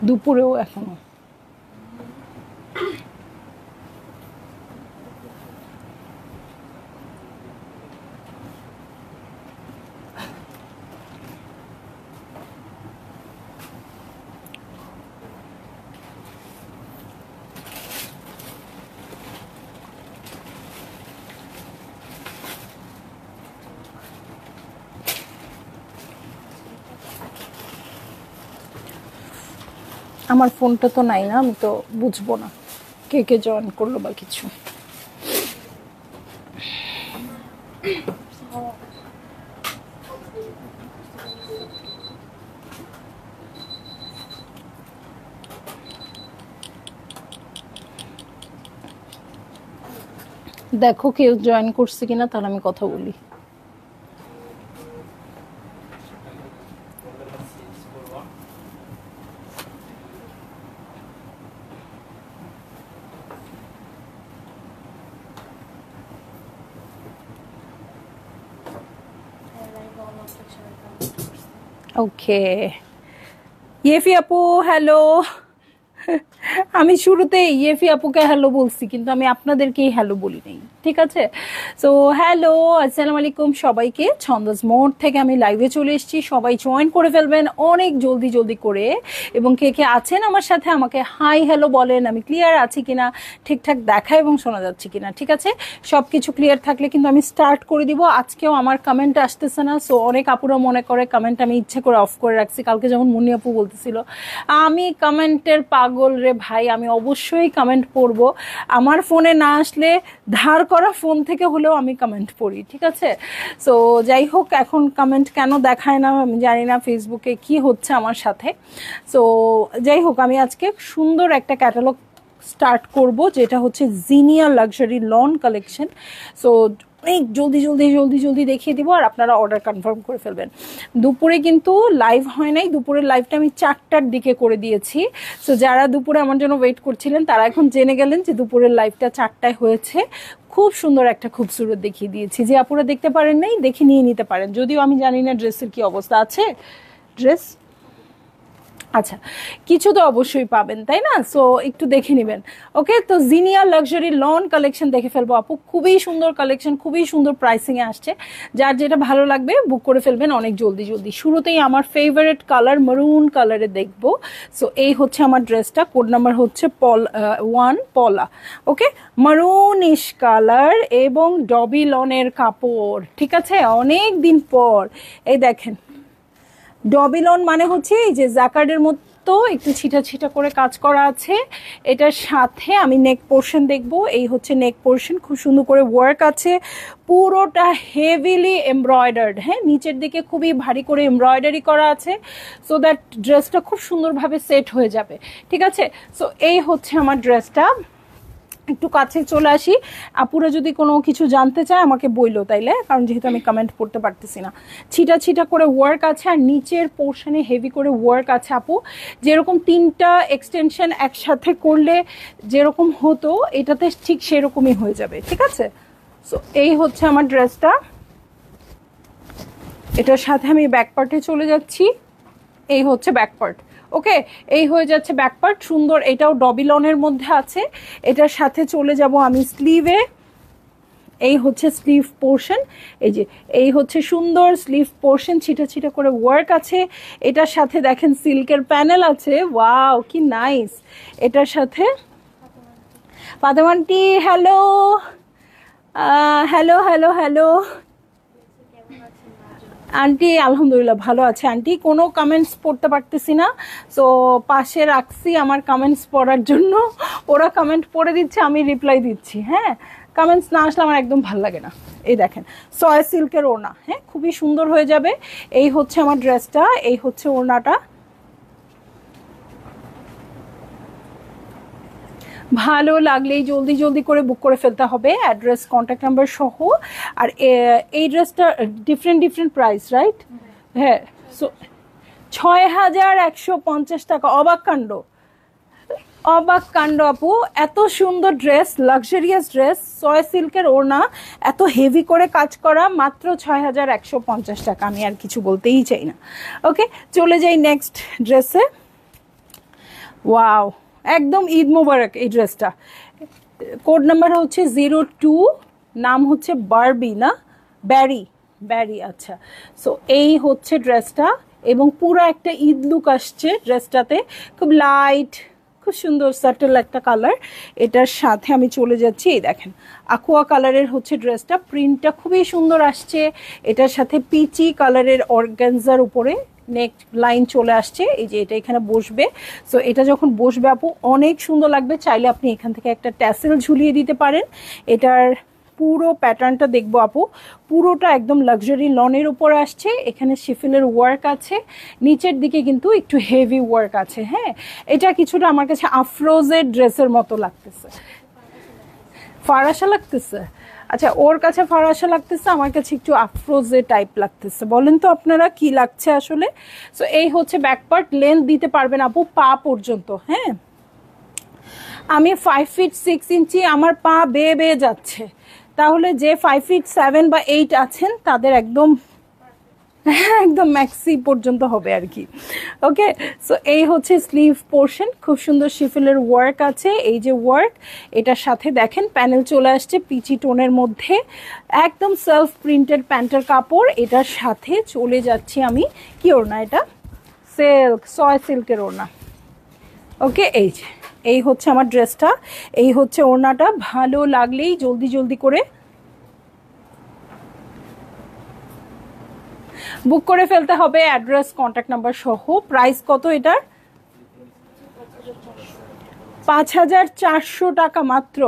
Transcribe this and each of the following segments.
দুপুরেও এখনো। আমার ফোনটা তো নাই না, আমি তো বুঝবো না কে কে জয়েন করলো বা কিছু। দেখো কেউ জয়েন করছে কিনা, তাহলে আমি কথা বলি। ওকে, ইয়েফি আপু হ্যালো। আমি শুরুতে ইয়েফি আপুকে হ্যালো বলছি, কিন্তু আমি আপনাদেরকেই হ্যালো বলি নাই, ঠিক আছে? সো হ্যালো, আসসালামু আলাইকুম সবাইকে। ছন্দস মোড থেকে আমি লাইভে চলে এসেছি, সবাই জয়েন করে ফেলবেন অনেক জলদি জলদি করে। এবং কে কে আছেন আমার সাথে আমাকে হাই হ্যালো বলেন, আমি ক্লিয়ার আছি কিনা, ঠিকঠাক দেখা এবং শোনা যাচ্ছে কিনা। ঠিক আছে, সব কিছু ক্লিয়ার থাকলে কিন্তু আমি স্টার্ট করে দিব। আজকেও আমার কমেন্ট আসতেছে না, সো অনেক আপুরা মনে করে কমেন্ট আমি ইচ্ছে করে অফ করে রাখছি। কালকে যেমন মুন্নি আপু বলতেছিল আমি কমেন্টের পাগল রে ভাই, আমি অবশ্যই কমেন্ট পড়ব। আমার ফোনে না আসলে ধার করা ফোন থেকে হলেও আমি কমেন্ট পড়ি, ঠিক আছে? সো যাই হোক, এখন কমেন্ট কেন দেখায় না আমি জানি না, ফেসবুকে কি হচ্ছে আমার সাথে। সো যাই হোক, আমি আজকে সুন্দর একটা ক্যাটালগ স্টার্ট করব, যেটা হচ্ছে Zinnia luxury lawn collection. So অনেক জলদি জলদি জলদি জলদি দেখিয়ে দিব, আর আপনারা অর্ডার কনফার্ম করে ফেলবেন। দুপুরে কিন্তু লাইভ হয় নাই, দুপুরের লাইভটা আমি 4টার দিকে করে দিয়েছি। সো যারা দুপুরে আমার জন্য ওয়েট করছিলেন তারা এখন জেনে গেলেন যে দুপুরের লাইভটা 4টায় হয়েছে। খুব সুন্দর একটা খুবসুরত দেখিয়ে দিয়েছি, যে আপুরা দেখতে পারেন নাই দেখে নিয়ে নিতে পারেন। যদিও আমি জানি না ড্রেসের কি অবস্থা আছে। ড্রেস আচ্ছা, কিছু তো অবশ্যই পাবেন, তাই না? সো একটু দেখে নেবেন। ওকে, তো জিনিয়া লাক্সারি লন কালেকশন দেখে ফেলবো আপু, খুবই সুন্দর কালেকশন, খুবই সুন্দর প্রাইসিং এ আসছে। যার যেটা ভালো লাগবে বুক করে ফেলবেন অনেক জলদি জলদি। শুরুতেই আমার ফেভারিট কালার মেরুন কালারে দেখবো। সো এই হচ্ছে আমার ড্রেসটা, কোড নাম্বার হচ্ছে 1 পলা। ওকে, মারুনিশ কালার এবং ডবি লনের কাপড়, ঠিক আছে? অনেক দিন পর এই দেখেন, ডবিলন মানে হচ্ছে এই যে জ্যাকার্ডের মতো একটু ছিটা ছিটা করে কাজ করা আছে। এটার সাথে আমি নেক পোর্শন দেখবো, এই হচ্ছে নেক পোর্শন, খুব সুন্দর করে ওয়ার্ক আছে, পুরোটা হেভিলি এমব্রয়ডার্ড। হ্যাঁ, নিচের দিকে খুবই ভারী করে এমব্রয়ডারি করা আছে, সো দ্যাট ড্রেসটা খুব সুন্দরভাবে সেট হয়ে যাবে, ঠিক আছে? সো এই হচ্ছে আমার ড্রেসটা। একটু কাছে চলে আসি, আপুরা যদি কোনো কিছু জানতে চায় আমাকে বইলো তাইলে, কারণ যেহেতু আমি কমেন্ট পড়তে পারতেছি না। ছিটা ছিটা করে ওয়ার্ক আছে, আর নিচের পোর্শনে হেভি করে ওয়ার্ক আছে আপু। যেরকম 3টা এক্সটেনশন একসাথে করলে যেরকম হতো, এটাতে ঠিক সেরকমই হয়ে যাবে, ঠিক আছে? সো এই হচ্ছে আমার ড্রেসটা। এটার সাথে আমি ব্যাক পার্টে চলে যাচ্ছি, এই হচ্ছে ব্যাক পার্ট। ওকে, এই হয়ে যাচ্ছে ব্যাক পার্ট, সুন্দর। এটাও ডবিলনের মধ্যে আছে। এটার সাথে চলে যাব আমি স্লিভে, এই হচ্ছে স্লিভ পোর্শন। এই যে এই হচ্ছে সুন্দর স্লিভ পোর্শন, ছিটা ছিটা করে ওয়ার্ক আছে। এটার সাথে দেখেন সিল্কের প্যানেল আছে, ওয়াও কি নাইস। এটার সাথে পাদামান্টি hello, hello hello hello aunty, আলহামদুলিল্লাহ ভালো আছে আন্টি। কোনো কমেন্টস পড়তে পারতেছি না, সো পাশে রাখছি আমার কমেন্টস পড়ার জন্য। ওরা কমেন্ট পড়ে দিচ্ছে, আমি রিপ্লাই দিচ্ছি। হ্যাঁ, কমেন্টস না আসলে আমার একদম ভালো লাগে না। এই দেখেন সয় সিল্কের ওড়না, হ্যাঁ খুবই সুন্দর হয়ে যাবে। এই হচ্ছে আমার ড্রেসটা, এই হচ্ছে ওড়নাটা। ভালো লাগলেই জলদি জলদি করে বুক করে ফেলতে হবে, অ্যাড্রেস কন্ট্যাক্ট নাম্বার সহ। আর এই ড্রেসটা ডিফারেন্ট ডিফারেন্ট প্রাইস, রাইট? হ্যাঁ, সো 6150 টাকা, অবাক কাণ্ড। অবাক কাণ্ড আপু, এত সুন্দর ড্রেস, লাক্সারিয়াস ড্রেস, সয় সিল্কের ওড়না, এত হেভি করে কাজ করা, মাত্র 6150 টাকা। আমি আর কিছু বলতেই চাই না। ওকে, চলে যাই নেক্সট ড্রেসে। ওয়াও, একদম ঈদ মোবারক এই ড্রেসটা। কোড নাম্বার হচ্ছে 02, নাম হচ্ছে বারবি না ব্যারি, ব্যারি, আচ্ছা। সো এই হচ্ছে ড্রেসটা, এবং পুরো একটা ঈদ লুক আসছে ড্রেসটাতে, খুব লাইট, খুব সুন্দর সাটল একটা কালার। এটার সাথে আমি চলে যাচ্ছি, এই দেখেন আকুয়া কালারের হচ্ছে ড্রেসটা, প্রিন্টটা খুবই সুন্দর আসছে। এটার সাথে পিচি কালারের অর্গানজার উপরে নেক লাইন চলে আসছে, এই যে এটা এখানে বসবে। সো এটা যখন বসবে আপু অনেক সুন্দর লাগবে। চাইলে আপনি এখান থেকে একটা ট্যাসেল ঝুলিয়ে দিতে পারেন। এটার পুরো প্যাটার্নটা দেখবো আপু, পুরোটা একদম লাক্সারি লনের উপরে আসছে। এখানে শিফিলের ওয়ার্ক আছে, নিচের দিকে কিন্তু একটু হেভি ওয়ার্ক আছে। হ্যাঁ, এটা কিছুটা আমার কাছে আফরোজের ড্রেসের মতো লাগতেছে, ফারাসা লাগতেছে। আচ্ছা, ওর কাছে ফারাসা লাগতেছে, আমার কাছে একটু আফরোজে টাইপ লাগতেছে। বলেন তো আপনারা কি লাগছে আসলে। সো এই হচ্ছে ব্যাক পার্ট, লেন্থ দিতে পারবেন আপু পা পর্যন্ত। হ্যাঁ, আমি 5 ফিট 6 ইঞ্চি, আমার পা বেয়ে বেয়ে যাচ্ছে। তাহলে যে 5 ফিট 7 বা 8 আছেন তাদের একদম একদম ম্যাক্সি পর্যন্ত হবে আর কি। ওকে, সো এই হচ্ছে স্লিভ পোর্শন, খুব সুন্দর শিফিলের ওয়ার্ক আছে। এই যে ওয়ার্ক, এটার সাথে দেখেন প্যানেল চলে আসছে পিচি টোনের মধ্যে, একদম সেলফ প্রিন্টেড প্যান্টের কাপড়। এটার সাথে চলে যাচ্ছি আমি, কি ওড়না এটা, সিল্ক, সয় সিল্কের ওড়না। ওকে, এই যে এই হচ্ছে আমার ড্রেসটা, এই হচ্ছে ওড়নাটা। ভালো লাগলেই জলদি জলদি করে বুক করে ফেলতে হবে, অ্যাড্রেস কন্ট্যাক্ট নাম্বার সহ। প্রাইস কত এটার? 5400 টাকা মাত্র।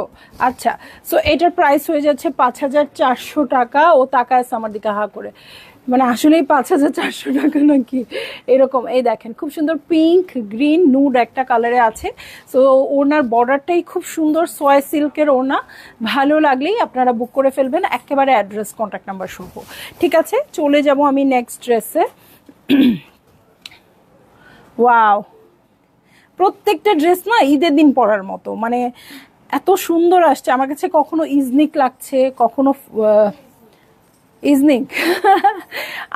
আচ্ছা, সো এটার প্রাইস হয়ে যাচ্ছে 5400 টাকা। ও তাকায় আছে আমার দিকে হা করে, মানে আসলেই 5400 টাকা নাকি এরকম। এই দেখেন খুব সুন্দর পিঙ্ক গ্রিন নুড একটা কালারে আছে। সো ওনার বর্ডারটাই খুব সুন্দর, সয় সিল্কের ওনা। ভালো লাগলেই আপনারা বুক করে ফেলবেন, একেবারে অ্যাড্রেস কন্ট্যাক্ট নাম্বার সহ। ঠিক আছে, চলে যাব আমি নেক্সট ড্রেসে। ওয়াও, প্রত্যেকটা ড্রেস না ঈদের দিন পরার মতো, মানে এত সুন্দর আসছে। আমার কাছে কখনো ইজনিক লাগছে, কখনো ইজনিক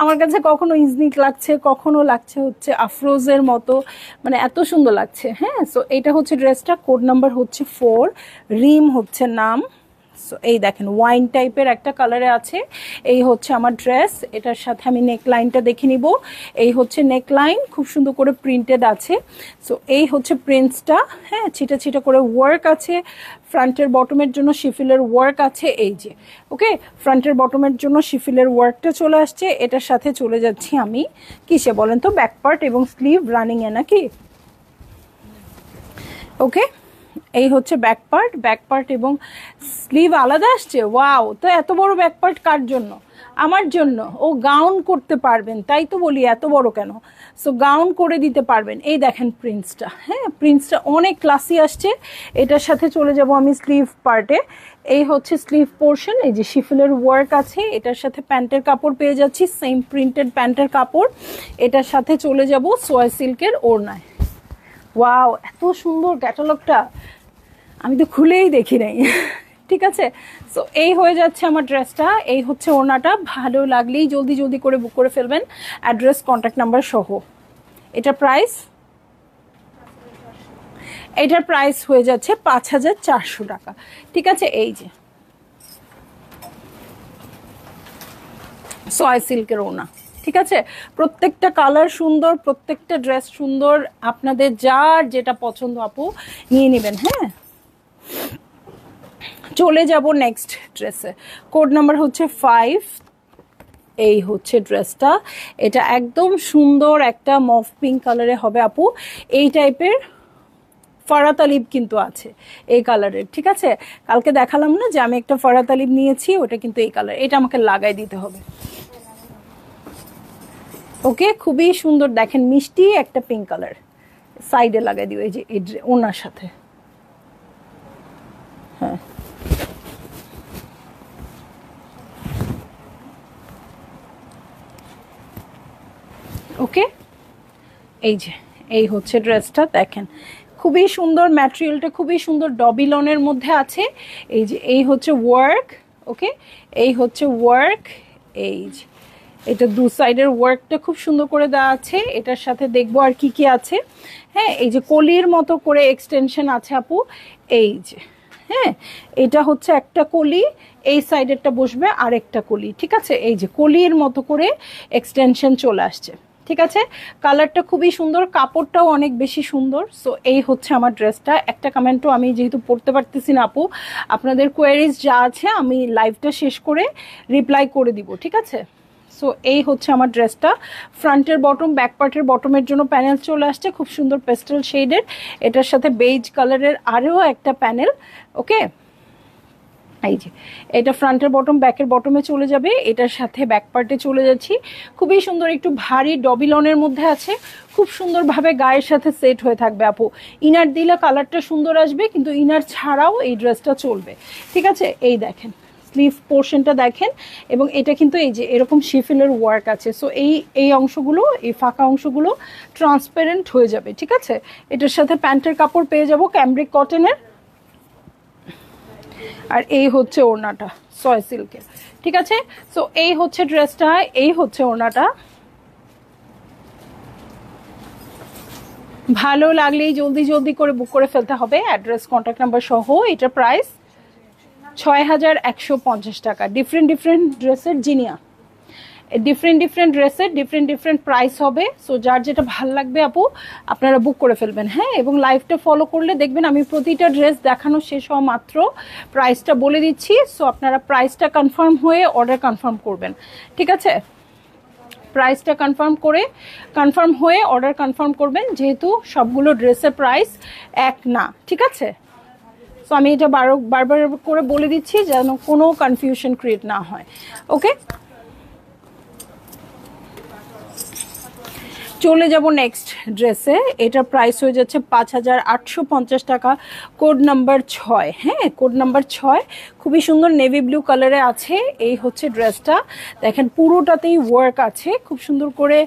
আমার কাছে কখনো ইজনিক লাগছে, কখনো লাগছে হচ্ছে আফরোজের মতো, মানে এত সুন্দর লাগছে। হ্যাঁ, সো এটা হচ্ছে ড্রেসটা, কোড নাম্বার হচ্ছে 4, রিম হচ্ছে নাম। সো এই দেখেন ওয়াইন টাইপের একটা কালারে আছে। এই হচ্ছে আমার ড্রেস, এটার সাথে আমি নেক লাইনটা দেখে নিব। এই হচ্ছে নেক লাইন, খুব সুন্দর করে প্রিন্টেড আছে। সো এই হচ্ছে প্রিন্টসটা। হ্যাঁ, ছিটা ছিটা করে ওয়ার্ক আছে। ফ্রন্টের বটমের জন্য শিফিলের ওয়ার্ক আছে, এই যে। ওকে, ফ্রন্টের বটমের জন্য শিফিলের ওয়ার্কটা চলে আসছে। এটার সাথে চলে যাচ্ছি আমি কিসে বলেন তো, ব্যাক পার্ট এবং স্লিভ রানিং এ নাকি। ওকে, এই হচ্ছে ব্যাক পার্ট, ব্যাক পার্ট এবং স্লিভ আলাদা আসছে। ওয়াও, তো এত বড় ব্যাক পার্ট কার জন্য? আমার জন্য। ও গাউন করতে পারবেন, তাই তো বলি এত বড় কেন। সো গাউন করে দিতে পারবেন। এই দেখেন প্রিন্টসটা, হ্যাঁ প্রিন্টসটা অনেক ক্লাসি আসছে। এটার সাথে চলে যাব আমি স্লিভ পার্টে। এই হচ্ছে স্লিভ পোর্শন, এই যে শিফিলের ওয়ার্ক আছে। এটার সাথে প্যান্টের কাপড় পেয়ে যাচ্ছি, সেম প্রিন্টেড প্যান্টের কাপড়। এটার সাথে চলে যাব সোয়া সিল্কের ওড়নায়। ওয়াও, এত সুন্দর ক্যাটালগটা, আমি তো খুলেই দেখি নাই। ঠিক আছে, সো এই হয়ে যাচ্ছে আমার ড্রেসটা। এই হচ্ছে ওড়নাটা। ভালো লাগলেই জলদি জলদি করে বুক করে ফেলবেন, অ্যাড্রেস কন্ট্যাক্ট নাম্বার সহ। এটার প্রাইস, এটার প্রাইস হয়ে যাচ্ছে 5400 টাকা। ঠিক আছে, এই যে সয় সিল্কের ওড়না। ঠিক আছে, প্রত্যেকটা কালার সুন্দর, প্রত্যেকটা ড্রেস সুন্দর। আপনাদের যার যেটা পছন্দ আপু নিয়ে নেবেন। হ্যাঁ, চলে যাব নেক্সট ড্রেসে। কোড নাম্বার হচ্ছে 5। এই হচ্ছে ড্রেসটা, এটা একদম সুন্দর একটা মফ পিঙ্ক কালারে হবে আপু। এই টাইপের ফারাতালিব কিন্তু আছে এই কালারের। ঠিক আছে, কালকে দেখালাম না যে আমি একটা ফারাতালিব নিয়েছি, ওটা কিন্তু এই কালার। এটা আমাকে লাগাই দিতে হবে। ওকে, খুবই সুন্দর, দেখেন মিষ্টি একটা পিঙ্ক কালার। সাইডে লাগাই দিও, এই যে ওনার সাথে। হ্যাঁ, ওকে, এই যে এই হচ্ছে ড্রেসটা। দেখেন খুবই সুন্দর ম্যাটেরিয়ালটা, খুবই সুন্দর ডবিলনের মধ্যে আছে। এই যে এই হচ্ছে ওয়ার্ক, ওকে, এই হচ্ছে ওয়ার্ক, এই যে এটা দু সাইডের ওয়ার্কটা খুব সুন্দর করে দেওয়া আছে। এটার সাথে দেখবো আর কি কি আছে। হ্যাঁ, এই যে কলির মতো করে এক্সটেনশন আছে আপু, এই যে, হ্যাঁ, এটা হচ্ছে একটা কলি, এই সাইডেরটা বসবে আরেকটা কলি, ঠিক আছে। এই যে কলির মতো করে এক্সটেনশন চলে আসছে, ঠিক আছে। কালারটা খুবই সুন্দর, কাপড়টাও অনেক বেশি সুন্দর। সো এই হচ্ছে আমার ড্রেসটা। একটা কমেন্টও আমি যেহেতু পড়তে পারতেছি না আপু, আপনাদের কোয়ারিজ যা আছে আমি লাইভটা শেষ করে রিপ্লাই করে দিব, ঠিক আছে। সো এই হচ্ছে আমার ড্রেসটা। ফ্রন্টের বটম, ব্যাক পার্টের বটমের জন্য প্যানেল চলে আসছে খুব সুন্দর পেস্টেল শেডের। এটার সাথে বেজ কালারের আরও একটা প্যানেল, ওকে। এই যে এটা ফ্রন্টের বটম, ব্যাকের বটমে চলে যাবে। এটার সাথে ব্যাক পার্টে চলে যাচ্ছি, খুবই সুন্দর, একটু ভারী ডবিলনের মধ্যে আছে, খুব সুন্দরভাবে গায়ের সাথে সেট হয়ে থাকবে আপু। ইনার দিলে কালারটা সুন্দর আসবে, কিন্তু ইনার ছাড়াও এই ড্রেসটা চলবে, ঠিক আছে। এই দেখেন স্লিভ পোর্শনটা দেখেন, এবং এটা কিন্তু এই যে এরকম শিফিলের ওয়ার্ক আছে। সো এই অংশগুলো, এই ফাঁকা অংশগুলো ট্রান্সপারেন্ট হয়ে যাবে, ঠিক আছে। এটার সাথে প্যান্টের কাপড় পেয়ে যাব ক্যামব্রিক কটনের, আর এই হচ্ছে ওড়নাটা সয় সিল্কের, ঠিক আছে। সো এই হচ্ছে ড্রেসটা, এই হচ্ছে ওড়নাটা। ভালো লাগলেই জলদি জলদি করে বুক করে ফেলতে হবে, অ্যাড্রেস কন্ট্যাক্ট নাম্বার সহ। এটার প্রাইস 6150 টাকা। ডিফারেন্ট ড্রেসের জিনিয়া, ডিফারেন্ট ড্রেসের ডিফারেন্ট প্রাইস হবে। সো যার যেটা ভাল লাগবে আপু আপনারা বুক করে ফেলবেন, হ্যাঁ। এবং লাইভটা ফলো করলে দেখবেন আমি প্রতিটা ড্রেস দেখানো শেষ হওয়া মাত্র প্রাইসটা বলে দিচ্ছি। সো আপনারা প্রাইসটা কনফার্ম হয়ে অর্ডার কনফার্ম করবেন, ঠিক আছে। প্রাইসটা কনফার্ম হয়ে অর্ডার কনফার্ম করবেন, যেহেতু সবগুলো ড্রেসের প্রাইস এক না, ঠিক আছে। সো আমি এটা বারবার করে বলে দিচ্ছি যেন কোনো কনফিউশন ক্রিয়েট না হয়, ওকে। চলে যাব নেক্সট ড্রেসে। এটার প্রাইস হয়ে যাচ্ছে 5850 টাকা, কোড নাম্বার 6, হ্যাঁ, কোড নাম্বার 6। খুবই সুন্দর নেভি ব্লু কালারে আছে। এই হচ্ছে ড্রেসটা, দেখেন পুরোটাতেই ওয়ার্ক আছে, খুব সুন্দর করে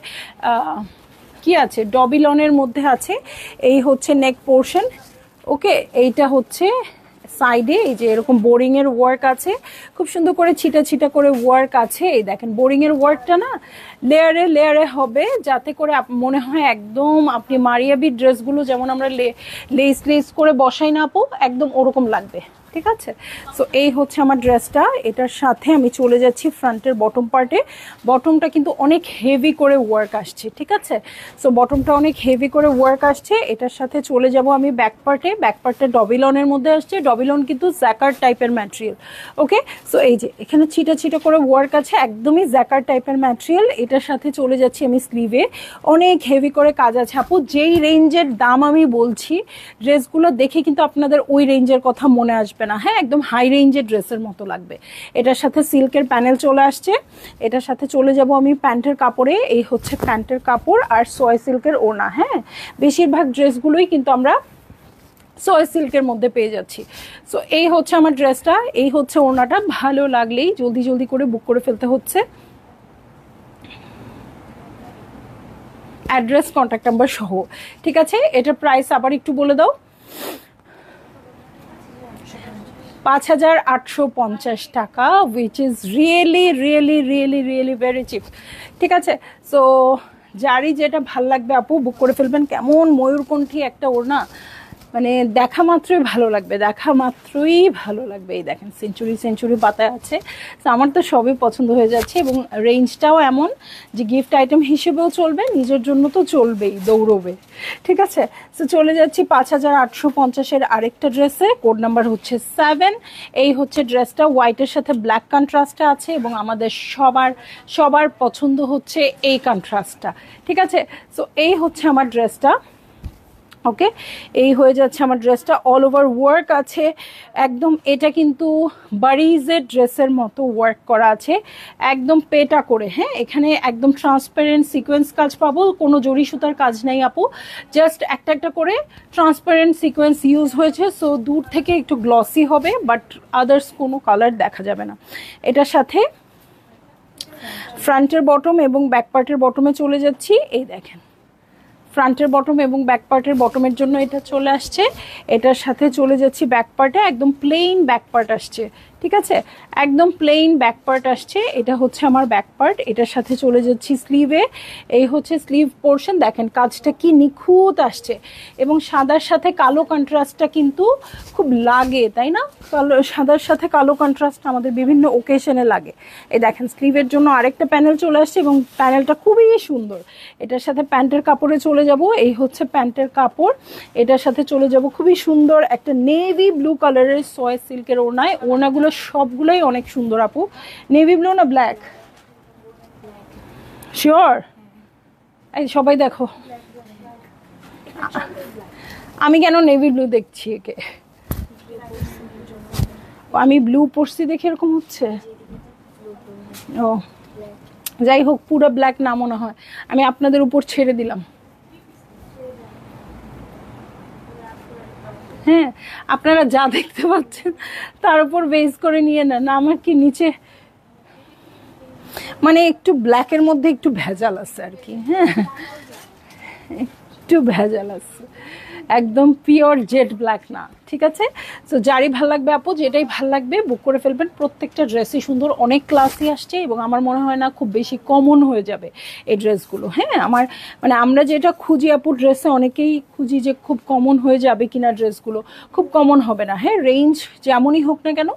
কি আছে, ডবিলনের মধ্যে আছে। এই হচ্ছে নেক পোর্শন, ওকে। এইটা হচ্ছে সাইডে, এই যে এরকম বোরিং এর ওয়ার্ক আছে, খুব সুন্দর করে ছিটা ছিটা করে ওয়ার্ক আছে। এই দেখেন বোরিং এর ওয়ার্কটা না লেয়ারে লেয়ারে হবে, যাতে করে মনে হয় একদম আপনি মারিয়াবি ড্রেসগুলো যেমন আমরা লেস করে বসাই না আপু, একদম ওরকম লাগবে, ঠিক আছে। সো এই হচ্ছে আমার ড্রেসটা। এটার সাথে আমি চলে যাচ্ছি ফ্রন্টের বটম পার্টে। বটমটা কিন্তু অনেক হেভি করে ওয়ার্ক আসছে, ঠিক আছে। সো বটমটা অনেক হেভি করে ওয়ার্ক আসছে। এটার সাথে চলে যাব আমি ব্যাক পার্টে। ব্যাক পার্টে ডবিলনের মধ্যে আসছে, ডবিলন কিন্তু জ্যাকার টাইপের ম্যাটেরিয়াল, ওকে। সো এই যে এখানে ছিটা ছিটা করে ওয়ার্ক আছে, একদমই জ্যাকার টাইপের ম্যাটেরিয়াল। এটার সাথে চলে যাচ্ছি আমি স্লিভে, অনেক হেভি করে কাজ আছে আপু। যেই রেঞ্জের দাম আমি বলছি, ড্রেসগুলো দেখে কিন্তু আপনাদের ওই রেঞ্জের কথা মনে আসবে না, হ্যাঁ, একদম হাই রেঞ্জের ড্রেসের মতো লাগবে। এটার সাথে সিল্কের প্যানেল চলে আসছে। এটার সাথে চলে যাব আমি প্যান্টের কাপড়ে। এই হচ্ছে প্যান্টের কাপড় আর সয় সিল্কের ওড়না, হ্যাঁ। বেশিরভাগ ড্রেসগুলোই কিন্তু আমরা সয় সিল্কের মধ্যে পেয়ে যাচ্ছি। সো এই হচ্ছে আমার ড্রেসটা, এই হচ্ছে ওড়নাটা। ভালো লাগলেই জলদি জলদি করে বুক করে ফেলতে হচ্ছে। অ্যাড্রেস কন্ট্যাক্ট নাম্বার সহ, ঠিক আছে। এটার প্রাইস আবার একটু বলে দাও। 5850 টাকা, which is really very chip, ঠিক আছে। সো যারই যেটা ভাল লাগবে আপু বুক করে ফেলবেন। কেমন ময়ূরকণ্ঠী একটা ওড়না, মানে দেখা মাত্রই ভালো লাগবে, এই দেখেন সেঞ্চুরি পাতায় আছে। তো আমার তো সবই পছন্দ হয়ে যাচ্ছে, এবং রেঞ্জটাও এমন যে গিফট আইটেম হিসেবেও চলবে, নিজের জন্য তো চলবেই, দৌড়বে, ঠিক আছে। তো চলে যাচ্ছি 5850-এর আরেকটা ড্রেসে, কোড নাম্বার হচ্ছে 7। এই হচ্ছে ড্রেসটা, হোয়াইটের সাথে ব্ল্যাক কন্ট্রাস্টটা আছে, এবং আমাদের সবার পছন্দ হচ্ছে এই কন্ট্রাস্টটা, ঠিক আছে। সো এই হচ্ছে আমার ড্রেসটা, ওকে। এই হয়ে যাচ্ছে আমার ড্রেসটা, অল ওভার ওয়ার্ক আছে একদম। এটা কিন্তু বারিজের ড্রেসের মতো ওয়ার্ক করা আছে, একদম পেটা করে, হ্যাঁ। এখানে একদম ট্রান্সপারেন্ট সিকোয়েন্স কাজ পাবো, কোনো জড়ি সুতার কাজ নেই আপু, জাস্ট একটা করে ট্রান্সপারেন্ট সিকোয়েন্স ইউজ হয়েছে। সো দূর থেকে একটু গ্লসি হবে, বাট আদার্স কোনো কালার দেখা যাবে না। এটার সাথে ফ্রন্টের বটম এবং ব্যাক পার্টের বটমে চলে যাচ্ছি। এই দেখেন ফ্রন্টের বটম এবং ব্যাক পার্টের বটমের জন্য এটা চলে আসছে। এটার সাথে চলে যাচ্ছি ব্যাক পার্টে, একদম প্লেন ব্যাক পার্ট আসছে, ঠিক আছে, একদম প্লেন ব্যাক পার্ট আসছে। এটা হচ্ছে আমার ব্যাক পার্ট। এটার সাথে চলে যাচ্ছি স্লিভে। এই হচ্ছে স্লিভ পোর্শন, দেখেন কাজটা কি নিখুঁত আসছে এবং সাদার সাথে কালো কন্ট্রাস্টটা কিন্তু খুব লাগে, তাই না? কালো সাদার সাথে কালো কন্ট্রাস্ট আমাদের বিভিন্ন ওকেশনে লাগে। এই দেখেন স্লিভের জন্য আরেকটা প্যানেল চলে আসছে এবং প্যানেলটা খুবই সুন্দর। এটার সাথে প্যান্টের কাপড়ে চলে যাব। এই হচ্ছে প্যান্টের কাপড়। এটার সাথে চলে যাব খুবই সুন্দর একটা নেভি ব্লু কালারের সয় সিল্কের ওড়নায়। ওড়নাগুলো সবগুলোই অনেক সুন্দর আপু। নেভি ব্লু না ব্ল্যাক? শিওর? এই সবাই দেখো, আমি কেন নেভি ব্লু দেখছি একে? আমি ব্লু পরছি দেখে এরকম হচ্ছে। ও যাই হোক, পুরো ব্ল্যাক না মনে হয়, আমি আপনাদের উপর ছেড়ে দিলাম। হ্যাঁ, আপনারা যা দেখতে পাচ্ছেন তার উপর বেস করে নিয়ে নেন। আমার কি নিচে মানে একটু ব্ল্যাকের মধ্যে একটু ভেজাল আছে আর কি। হ্যাঁ, একটু ভেজাল আছে, একদম পিওর জেড ব্ল্যাক না, ঠিক আছে? সো যারই ভাল লাগবে আপু, যেটাই ভাল লাগবে বুক করে ফেলবেন। প্রত্যেকটা ড্রেসই সুন্দর, অনেক ক্লাসি আসছে এবং আমার মনে হয় না খুব বেশি কমন হয়ে যাবে এই ড্রেসগুলো। হ্যাঁ, আমার মানে আমরা যেটা খুঁজি আপু ড্রেসে, অনেকেই খুঁজি যে খুব কমন হয়ে যাবে কিনা ড্রেসগুলো, খুব কমন হবে না। হ্যাঁ, রেঞ্জ যেমনই হোক না কেন,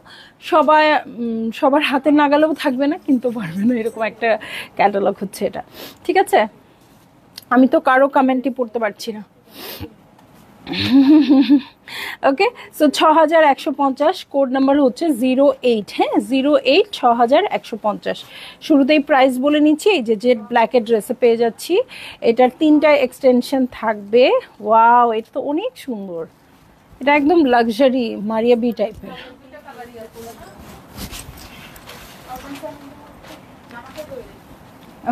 সবার হাতের নাগালেও থাকবে না, কিন্তু পারবে না, এরকম একটা ক্যাটালগ হচ্ছে এটা, ঠিক আছে? আমি তো কারো কমেন্টই পড়তে পারছি না। ওকে, সো 6150, কোড নাম্বার হচ্ছে 08। হ্যাঁ, 08, 6150। শুরুতেই প্রাইস বলে নিচ্ছি। এই যে জেড ব্ল্যাকের ড্রেসে পেয়ে যাচ্ছি, এটার 3টা এক্সটেনশন থাকবে। ওয়াও, এটা তো অনেক সুন্দর, এটা একদম লাক্সারি মারিয়া বি টাইপের।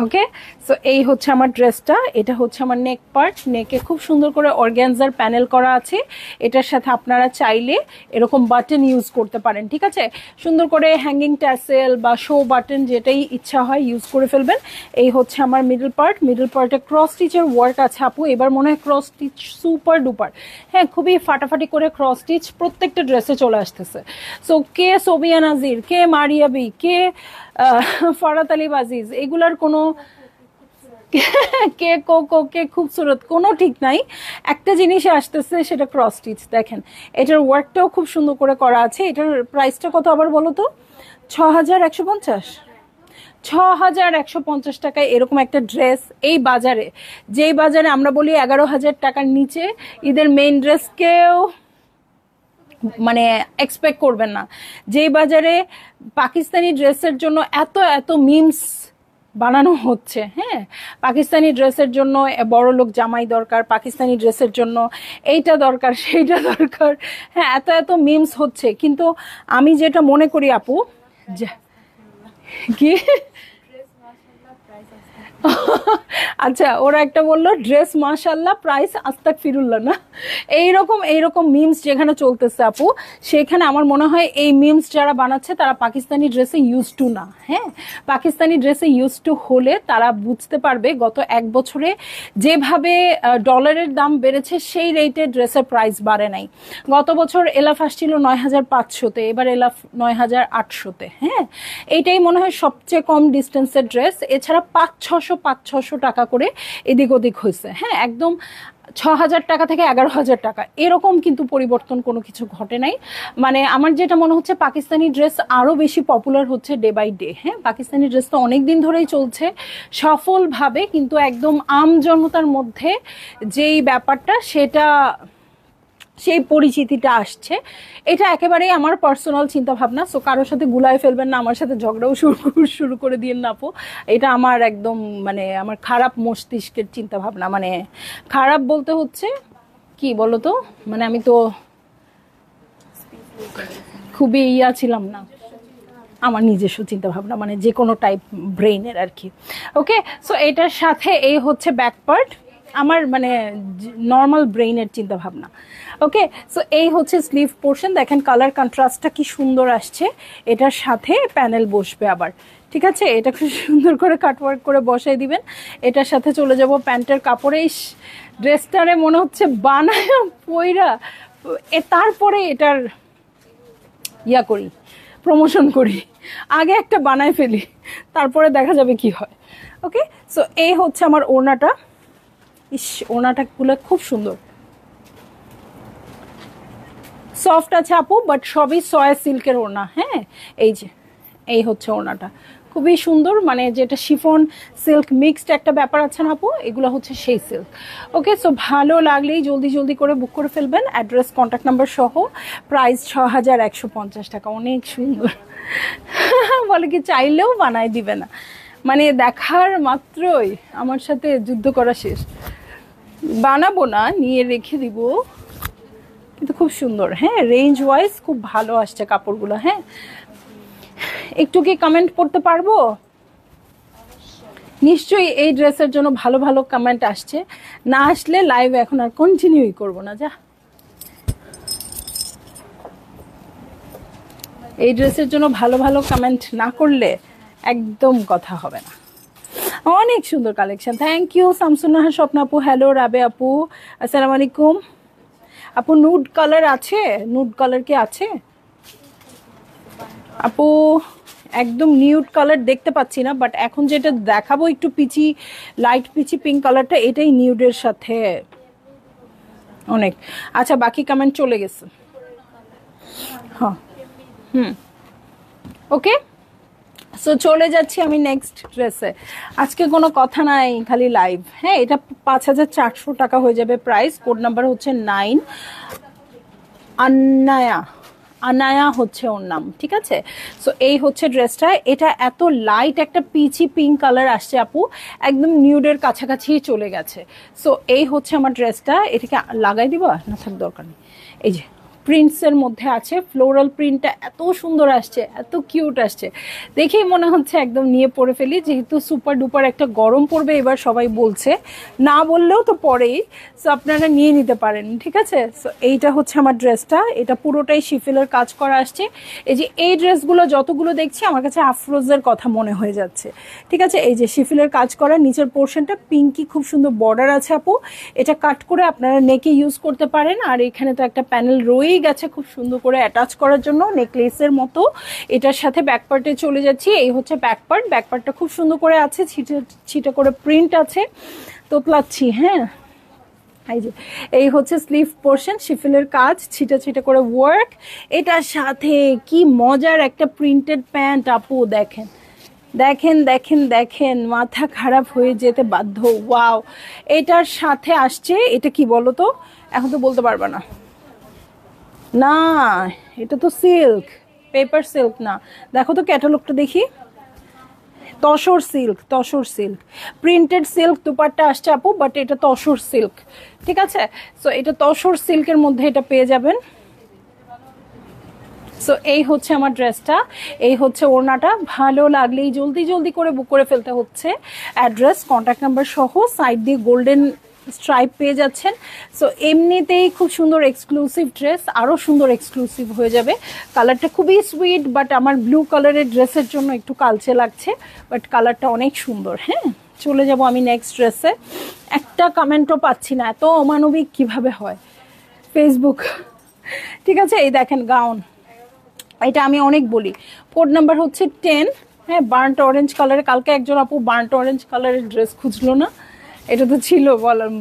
ওকে, সো এই হচ্ছে আমার ড্রেসটা। এটা হচ্ছে আমার নেক পার্ট। নেকে খুব সুন্দর করে অর্গ্যানজার প্যানেল করা আছে। এটার সাথে আপনারা চাইলে এরকম বাটন ইউজ করতে পারেন, ঠিক আছে? সুন্দর করে হ্যাঙ্গিং ট্যাসেল বা শো বাটন যেটাই ইচ্ছা হয় ইউজ করে ফেলবেন। এই হচ্ছে আমার মিডল পার্ট। মিডল পার্টে ক্রস স্টিচের ওয়ার্ক আছে আপু, এবার মনে হয় ক্রস স্টিচ সুপার ডুপার। হ্যাঁ, খুবই ফাটাফাটি করে ক্রস স্টিচ প্রত্যেকটা ড্রেসে চলে আসতেছে। সো কে সোবিয়া নাজির, কে মারিয়া বি, কে ফরাত আলী আজিজ, এগুলার কোনো কে কোকো, কে খুবসুরত, কোনো ঠিক নাই। একটা জিনিসে আসতেছে, সেটা ক্রস স্টিচ। দেখেন এটার ওয়ার্কটাও খুব সুন্দর করে করা আছে। এটার প্রাইসটা কত আবার বলো তো? 6150। 6150 টাকায় এরকম একটা ড্রেস এই বাজারে, যেই বাজারে আমরা বলি 11,000 টাকার নিচে ঈদের মেইন ড্রেস কেউ মানে এক্সপেক্ট করবেন না। যেই বাজারে পাকিস্তানি ড্রেসের জন্য এত এত মিমস বানানো হচ্ছে। হ্যাঁ, পাকিস্তানি ড্রেসের জন্য বড় লোক জামাই দরকার, পাকিস্তানি ড্রেসের জন্য এইটা দরকার, সেইটা দরকার। হ্যাঁ, এত এত মিমস হচ্ছে, কিন্তু আমি যেটা মনে করি আপু, কি আচ্ছা, ওরা একটা বললো ড্রেস মাশাল্লাহ, প্রাইস আস্তাক ফিরুল্লাহ না, এইরকম মিমস যেখানে চলতেছে আপু, সেখানে আমার মনে হয় এই মিমস যারা বানাচ্ছে তারা পাকিস্তানি ড্রেসে ইউজ টু না। হ্যাঁ, পাকিস্তানি ড্রেসে ইউজ টু হলে তারা বুঝতে পারবে গত 1 বছরে যেভাবে ডলারের দাম বেড়েছে সেই রেটে ড্রেসের প্রাইস বাড়ে নাই। গত বছর এলাফ আসছিল 9500-তে, এবার এলাফ 9800-তে। হ্যাঁ, এইটাই মনে হয় সবচেয়ে কম ডিস্টেন্সের ড্রেস। এছাড়া 500-600 টাকা করে এদিক ওদিক হয়েছে। হ্যাঁ, একদম 6000 টাকা থেকে 11,000 টাকা এরকম কিন্তু পরিবর্তন কোনো কিছু ঘটে নাই। মানে আমার যেটা মনে হচ্ছে পাকিস্তানি ড্রেস আরো বেশি পপুলার হচ্ছে ডে বাই ডে। হ্যাঁ, পাকিস্তানি ড্রেস তো অনেক দিন ধরেই চলছে সফলভাবে, কিন্তু একদম আম জনতার মধ্যে যেই ব্যাপারটা, সেটা সেই পরিচিতিটা আসছে। এটা একেবারেই আমার পার্সোনাল চিন্তা ভাবনা। সো কারোর সাথে গুলায় ফেলবেন না, আমার সাথে ঝগড়াও শুরু করে দিয়েন না আপু। এটা আমার একদম মানে আমার খারাপ মস্তিষ্কের চিন্তা ভাবনা। মানে খারাপ বলতে হচ্ছে কি বলতো, মানে আমি তো খুবই ছিলাম না, আমার নিজস্ব চিন্তা ভাবনা, মানে যে কোনো টাইপ ব্রেইনের আর কি। ওকে, সো এটার সাথে এই হচ্ছে ব্যাক পার্ট, আমার মানে নর্মাল ব্রেইনের চিন্তা ভাবনা। ওকে, সো এই হচ্ছে স্লিভ পোর্শন। দেখেন কালার কন্ট্রাস্টটা কি সুন্দর আসছে। এটার সাথে প্যানেল বসবে আবার, ঠিক আছে, এটা খুব সুন্দর করে কাটওয়ার্ক করে বসাই দিবেন। এটার সাথে চলে যাব প্যান্টের কাপড়ে। ড্রেসটারে মনে হচ্ছে বানায় পইরা তারপরে এটার ইয়া করি, প্রমোশন করি। আগে একটা বানায় ফেলি, তারপরে দেখা যাবে কি হয়। ওকে, সো এই হচ্ছে আমার ওড়নাটা। ওড়নাটা গুলো খুব সুন্দর, সফট আছে আপু, বাট সবই সয়া সিল্কের ওড়না। হ্যাঁ, এই হচ্ছে ওড়নাটা, খুবই সুন্দর, মানে যেটা শিফন সিল্ক মিক্সড একটা ব্যাপার আছে না আপু, এগুলো হচ্ছে সেই সিল্ক। ওকে, সো ভালো লাগলেই জলদি জলদি করে বুক করে ফেলবেন, অ্যাড্রেস কন্ট্যাক্ট নাম্বার সহ। প্রাইস 6150 টাকা, অনেক সুন্দর। বলে কি চাইলেও বানায় দিবে না, মানে দেখার মাত্রই আমার সাথে যুদ্ধ করা শেষ। বানাবো না, নিয়ে রেখে দিব, কিন্তু খুব সুন্দর। হ্যাঁ, রেঞ্জ ওয়াইজ খুব ভালো আসছে কাপড়গুলো। হ্যাঁ, একটু কি কমেন্ট করতে পারবো? নিশ্চয়ই এই ড্রেসের জন্য ভালো ভালো কমেন্ট আসছে, না আসলে লাইভ এখন আর কন্টিনিউই করব না। যা, এই ড্রেসের জন্য ভালো ভালো কমেন্ট না করলে একদম কথা হবে না। অনেক সুন্দর কালেকশন, থ্যাংক ইউ শামসুন্নাহা স্বপ্ন আপু। হ্যালো রাবে আপু, আসসালামু আলাইকুম আপু। নুড কালার আছে? নুড কালার কি আছে আপু? একদম নিউড কালার দেখতে পাচ্ছি না, বাট এখন যেটা দেখাবো একটু পিচি, লাইট পিচি পিঙ্ক কালারটা, এটাই নিউডের সাথে অনেক। আচ্ছা, বাকি কমেন্ট চলে গেছে। হ্যাঁ, ওকে, সো চলে যাচ্ছি আমি নেক্সট ড্রেসে। আজকে কোনো কথা নাই, খালি লাইভ। হ্যাঁ, এটা 5400 টাকা হয়ে যাবে প্রাইস। কোড নাম্বার হচ্ছে 9। আনায়া, আনায়া হচ্ছে ওর নাম। ঠিক আছে, সো এই হচ্ছে ড্রেসটা। এটা এত লাইট একটা পিচি পিঙ্ক কালার আসছে আপু, একদম নিউডের কাছাকাছি চলে গেছে। সো এই হচ্ছে আমার ড্রেসটা। এটাকে লাগাই দিব না, থাক দরকার নেই। এই যে প্রিন্টসের মধ্যে আছে, ফ্লোরাল প্রিন্টটা এত সুন্দর আসছে, এত কিউট আসছে, দেখেই মনে হচ্ছে একদম নিয়ে পরে ফেলি। যেহেতু সুপার ডুপার একটা গরম পড়বে এবার, সবাই বলছে, না বললেও তো পরেই, সো আপনারা নিয়ে নিতে পারেন। ঠিক আছে, সো এইটা হচ্ছে আমার ড্রেসটা। এটা পুরোটাই শিফেলের কাজ করা আসছে। এই যে এই ড্রেসগুলো যতগুলো দেখছি আমার কাছে আফরোজের কথা মনে হয়ে যাচ্ছে। ঠিক আছে, এই যে শিফেলের কাজ করা, নিচের পোর্শনটা পিঙ্কি, খুব সুন্দর বর্ডার আছে আপু। এটা কাট করে আপনারা নেকে ইউজ করতে পারেন। আর এখানে তো একটা প্যানেল রয়েই গেছে খুব সুন্দর করে অ্যাটাচ করার জন্য, নেকলেসের মতো। এটার সাথে ব্যাক পার্টে চলে যাচ্ছি। এই হচ্ছে ব্যাক পার্ট। ব্যাক পার্টটা খুব সুন্দর করে আছে, ছিটে ছিটে করে প্রিন্ট আছে, তোতলাচ্ছি। হ্যাঁ, এই যে এই হচ্ছে স্লিভ পোর্শন, শিফেলের কাজ, ছিটা ছিটা করে ওয়ার্ক। এটার সাথে কি মজার একটা প্রিন্টেড প্যান্ট আপু, দেখেন দেখেন দেখেন দেখেন, মাথা খারাপ হয়ে যেতে বাধ্য। ওয়াও, এটার সাথে আসছে, এটা কি বলো তো, এখন তো বলতে পারবা না। না, এটা তো সিল্ক, পেপার সিল্ক না। দেখো তো ক্যাটালগটা দেখি। Tussar silk, tussar silk, printed silk dupatta আসছে আপু, বাট এটা তসর সিল্ক। ঠিক আছে, সো এটা তসর সিল্কের মধ্যে এটা পেয়ে যাবেন। সো এই হচ্ছে আমার ড্রেসটা, এই হচ্ছে ওড়নাটা। ভালো লাগলেই জলদি জলদি করে বুক করে ফেলতে হচ্ছে। অ্যাড্রেস কন্ট্যাক্ট নাম্বার সহ সাইড দিয়ে গোল্ডেন স্ট্রাইপ পেয়ে যাচ্ছেন। সো এমনিতেই খুব সুন্দর এক্সক্লুসিভ ড্রেস, আরও সুন্দর এক্সক্লুসিভ হয়ে যাবে। কালারটা খুবই সুইট, বাট আমার ব্লু কালারের ড্রেসের জন্য একটু কালচে লাগছে, বাট কালারটা অনেক সুন্দর। হ্যাঁ, চলে যাব আমি নেক্সট ড্রেসে। একটা কমেন্টও পাচ্ছি না, এত অমানবিক কিভাবে হয় ফেসবুক। ঠিক আছে, এই দেখেন গাউন, এটা আমি অনেক বলি। কোড নাম্বার হচ্ছে 10। হ্যাঁ, বার্ন্ট অরেঞ্জ কালারের। কালকে একজন আপু বার্ন্ট অরেঞ্জ কালারের ড্রেস খুঁজলো না, এটা তো ছিল,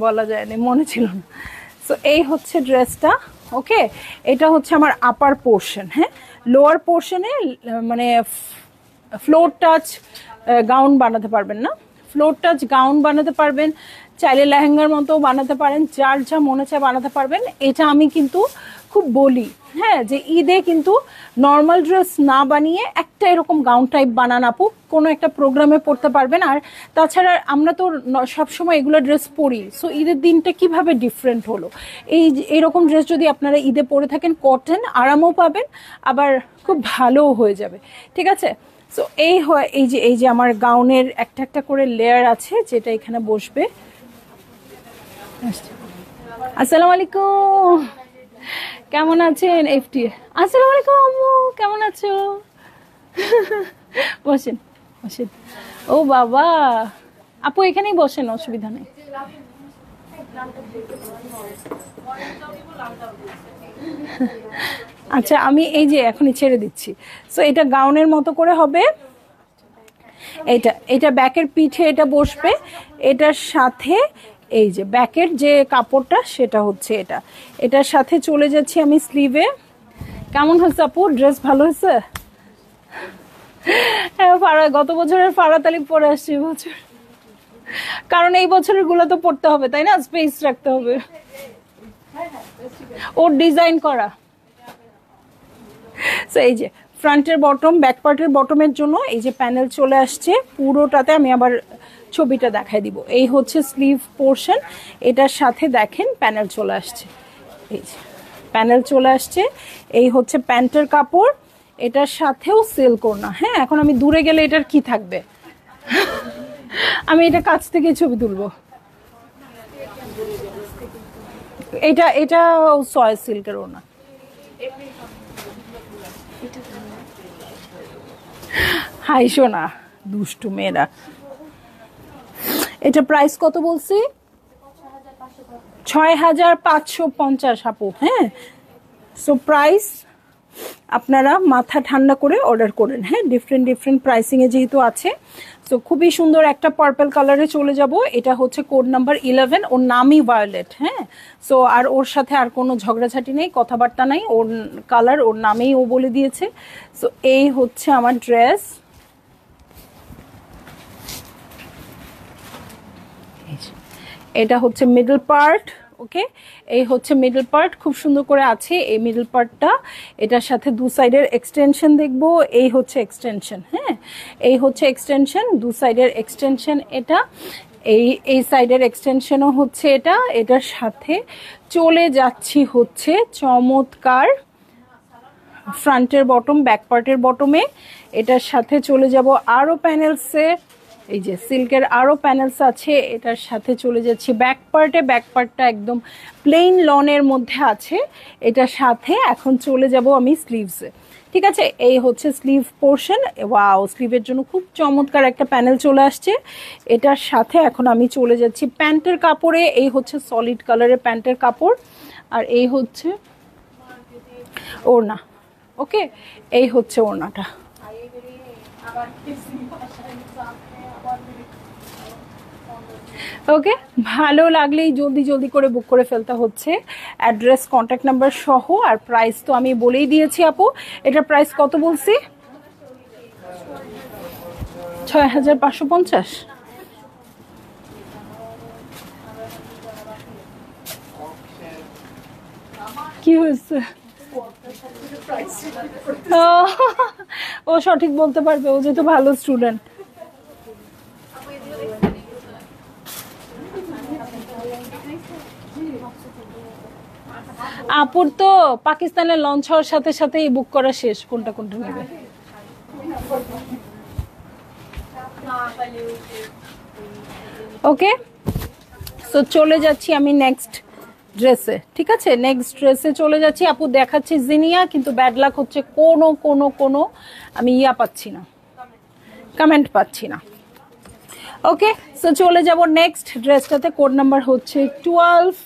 বলা যায়নি, মনে ছিল না। সো এই হচ্ছে ড্রেসটা। ওকে, এটা হচ্ছে আমার আপার পোর্শন। হ্যাঁ, লোয়ার পোর্শনে মানে ফ্লোর টাচ গাউন বানাতে পারবেন না, ফ্লোর টাচ গাউন বানাতে পারবেন, চাইলে লেহেঙ্গার মতো বানাতে পারেন, যার যা মনে চায় বানাতে পারবেন। এটা আমি কিন্তু খুব বলি, হ্যাঁ, যে ঈদে কিন্তু নর্মাল ড্রেস না বানিয়ে একটা এরকম গাউন টাইপ বানান আপু, কোনো একটা প্রোগ্রামে পরতে পারবেন। আর তাছাড়া আমরা তো সবসময় এগুলো ড্রেস পরি, সো ঈদের দিনটা কিভাবে ডিফারেন্ট হলো। এইরকম ড্রেস যদি আপনারা ঈদে পরে থাকেন, কটন, আরামও পাবেন, আবার খুব ভালোও হয়ে যাবে। ঠিক আছে, সো এই যে আমার গাউনের একটা একটা করে লেয়ার আছে, যেটা এখানে বসবে। আসসালামু আলাইকুম, কেমন আছেন এফটি? আসসালামু আলাইকুম আম্মু, কেমন আছো? বসেন। বসেন। ও বাবা, আপু এখানেই বসেন, অসুবিধা নেই। আচ্ছা, আমি এই যে এখনই ছেড়ে দিচ্ছি। সো এটা গাউনের মতো করে হবে। এটা ব্যাকের পিঠে এটা বসবে, এটার সাথে এই যে ব্যাকের যে কাপড়টা সেটা হচ্ছে এটার সাথে চলে যাচ্ছি আমি স্লিভে। কেমন হয়েছে আপু, ড্রেস ভালো হয়েছে? হ্যাঁ, গত বছরের ফাড়াতালি পরে আসছে বছর, কারণ এই বছরের গুলো তো পড়তে হবে তাই না, স্পেস রাখতে হবে। ওর ডিজাইন করা। এই যে ফ্রন্টের বটম, ব্যাক পার্টের বটমের জন্য এই যে প্যানেল চলে আসছে পুরোটাতে। আমি আবার ছবিটা দেখাই দিব। এই হচ্ছে স্লিভ পোর্শন, এটার সাথে দেখেন প্যানেল চলে আসছে। এই যে প্যানেল চলে আসছে। এই হচ্ছে প্যান্টের কাপড়, এটার সাথেও সিল্ক ওড়না। হ্যাঁ, এখন আমি দূরে গেলে এটার কি থাকবে, আমি এটা কাছ থেকে ছবি তুলবো। এটা সয় সিল্কের ওড়না। হাইশো না, দুষ্টু মেয়েরা। এটা প্রাইস কত বলছি? 6550 আপু। হ্যাঁ, সো প্রাইস আপনারা মাথা ঠান্ডা করে অর্ডার করেন। হ্যাঁ, ডিফারেন্ট প্রাইসিংয়ে যেহেতু আছে। সো খুবই সুন্দর একটা পার্পল কালারে চলে যাব। এটা হচ্ছে কোড নাম্বার 11, ওর নামই ভায়োলেট। হ্যাঁ, সো আর ওর সাথে আর কোনো ঝগড়াঝাটি নেই, কথাবার্তা নাই, ওর কালার ওর নামেই ও বলে দিয়েছে। সো এই হচ্ছে আমার ড্রেস। এটা হচ্ছে মিডল পার্ট। ওকে, এই হচ্ছে মিডল পার্ট, খুব সুন্দর করে আছে এই মিডল পার্টটা। এটার সাথে দু সাইডের এক্সটেনশন দেখবো। এই হচ্ছে এক্সটেনশন। হ্যাঁ, এই হচ্ছে এক্সটেনশন, দু সাইডের এক্সটেনশন। এটা এই সাইডের এক্সটেনশনও হচ্ছে এটা। এটার সাথে চলে যাচ্ছি হচ্ছে চমৎকার ফ্রন্টের বটম, ব্যাক পার্টের বটমে। এটার সাথে চলে যাব আরো প্যানেলসে, এই যে সিল্কের আরো প্যানেলস আছে। এটার সাথে চলে যাচ্ছি ব্যাক পার্টে, ব্যাক পার্টটা একদম প্লেন লনের মধ্যে আছে। এটার সাথে এখন চলে যাব আমি স্লিভসে। ঠিক আছে, এই হচ্ছে স্লিভ পোর্শন। ওয়াও, স্লিভের জন্য খুব চমৎকার একটা প্যানেল চলে আসছে। এটার সাথে এখন আমি চলে যাচ্ছি প্যান্টের কাপড়ে। এই হচ্ছে সলিড কালারের প্যান্টের কাপড়, আর এই হচ্ছে ওড়না। ওকে, এই হচ্ছে ওড়নাটা। ওকে, ভালো লাগলেই জলদি করে বুক করে ফেলতে হচ্ছে, অ্যাড্রেস কন্ট্যাক্ট নাম্বার সহ। আর প্রাইস তো আমি বলেই দিয়েছি আপু। এটা প্রাইস কত বলছি? 6550। কি হয়েছে? ও সঠিক বলতে পারবে, ও যেহেতু ভালো স্টুডেন্ট। আপুর তো পাকিস্তানের লঞ্চ হওয়ার সাথে সাথেই বুক করা শেষ, কোনটা নেবে। ওকে, সো চলে যাচ্ছি আমি নেক্সট ড্রেসে। ঠিক আছে, নেক্সট ড্রেসে চলে যাচ্ছি। আপু দেখাচ্ছি জিনিয়া, কিন্তু ব্যাড লাক হচ্ছে কোনো আমি পাচ্ছি না, কমেন্ট পাচ্ছি না। ওকে, সো চলে যাব নেক্সট ড্রেসটাতে। কোড নাম্বার হচ্ছে 12।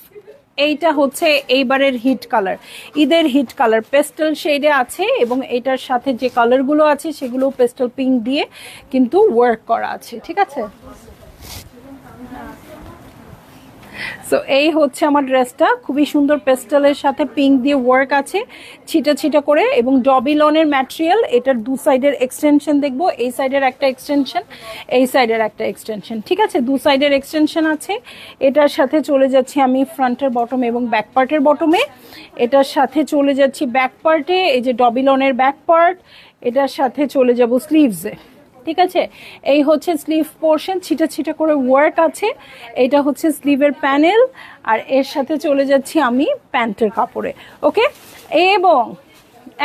এইটা হচ্ছে এইবারের হিট কালার, ঈদের হিট কালার, পেস্টেল শেডে আছে। এবং এটার সাথে যে কালারগুলো আছে সেগুলো পেস্টেল পিঙ্ক দিয়ে কিন্তু ওয়ার্ক করা আছে। ঠিক আছে, সো এই হচ্ছে আমার ড্রেসটা, খুবই সুন্দর, পেস্টেলের সাথে পিঙ্ক দিয়ে ওয়ার্ক আছে ছিটা করে, এবং ডবি লনের ম্যাটেরিয়াল। এটার দু সাইডের এক্সটেনশন দেখবো, এই সাইডের একটা এক্সটেনশন, এই সাইডের একটা এক্সটেনশন। ঠিক আছে, দু সাইডের এক্সটেনশন আছে। এটার সাথে চলে যাচ্ছি আমি ফ্রন্টের বটম এবং ব্যাক পার্টের বটমে। এটার সাথে চলে যাচ্ছি ব্যাক পার্টে, এই যে ডবি লনের ব্যাক পার্ট। এটার সাথে চলে যাব স্লিভসে। ঠিক আছে, এই হচ্ছে স্লিভ পোর্শন, ছিটা করে ওয়ার্ক আছে। এটা হচ্ছে স্লিভের প্যানেল, আর এর সাথে চলে যাচ্ছি আমি প্যান্টের কাপড়ে। ওকে, এবং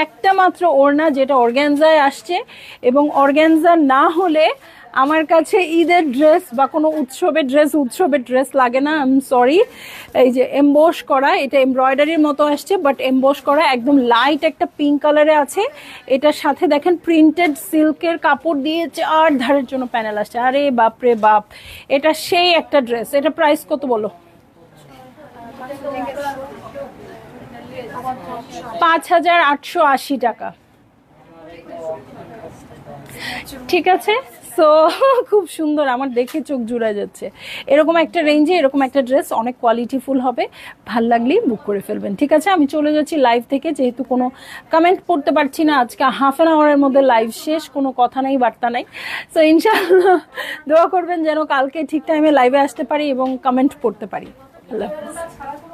একটা মাত্র ওড়না যেটা অর্গ্যানজায় আসছে, এবং অর্গ্যানজা না হলে আমার কাছে ঈদের ড্রেস বা কোনো উৎসবের ড্রেস লাগে না, আই এম সরি। এই যে এমবোস করা, এটা এমব্রয়ডারির মতো আসছে, বাট এমবোস করা একদম লাইট একটা পিঙ্ক কালারে আছে। এটার সাথে দেখেন প্রিন্টেড সিল্কের কাপড় দিয়ে 4 ধারের জন্য প্যানেল আসছে। আরে বাপ রে বাপ, এটা সেই একটা ড্রেস। এটা প্রাইস কত বলো? 5,880 টাকা। ঠিক আছে, সো খুব সুন্দর, আমার দেখে চোখ জুড়ে যাচ্ছে। এরকম একটা রেঞ্জে এরকম একটা ড্রেস অনেক কোয়ালিটিফুল হবে, ভাল লাগলেই বুক করে ফেলবেন। ঠিক আছে, আমি চলে যাচ্ছি লাইভ থেকে, যেহেতু কোনো কমেন্ট পড়তে পারছি না। আজকে হাফ অ্যান আওয়ারের মধ্যে লাইভ শেষ, কোনো কথা নাই বার্তা নাই। সো ইনশাআল্লাহ দোয়া করবেন যেন কালকে ঠিক টাইমে লাইভে আসতে পারি এবং কমেন্ট পড়তে পারি। আল্লাহ হাফেজ।